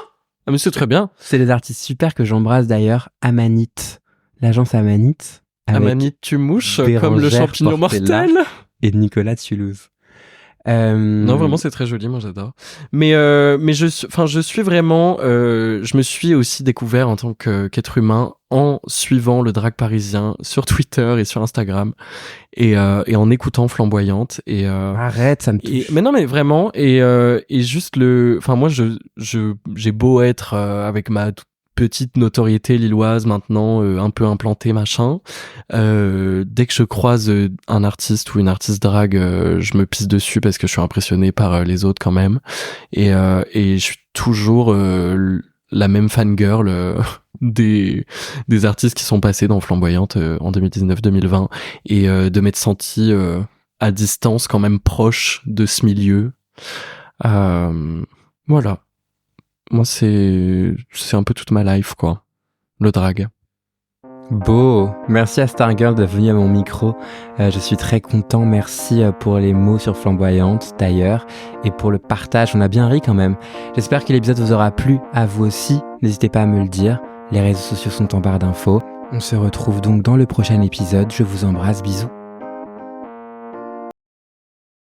Ah, mais c'est très bien. C'est des artistes super que j'embrasse d'ailleurs. Amanite, l'agence Amanite. avec Amanite, tu mouches comme le Bérangère champignon Portela. mortel. Et Nicolas Toulouse. Non, vraiment, c'est très joli, moi j'adore. Mais je suis vraiment, je me suis aussi découvert en tant qu'être humain en suivant le drag parisien sur Twitter et sur Instagram et en écoutant Flamboyante et Arrête, ça me touche. mais non, mais vraiment et juste moi j'ai beau être avec ma toute petite notoriété lilloise maintenant, un peu implantée machin, dès que je croise un artiste ou une artiste drague, je me pisse dessus parce que je suis impressionné par les autres quand même et je suis toujours la même fangirl des artistes qui sont passés dans Flamboyante en 2019-2020 et de m'être senti à distance quand même proche de ce milieu. Voilà. Moi, c'est un peu toute ma life, quoi. Le drag. Beau. Merci à Stargirl d'être venue à mon micro. Je suis très content. Merci pour les mots sur Flamboyante, d'ailleurs, et pour le partage. On a bien ri quand même. J'espère que l'épisode vous aura plu, à vous aussi. N'hésitez pas à me le dire. Les réseaux sociaux sont en barre d'infos. On se retrouve donc dans le prochain épisode. Je vous embrasse. Bisous.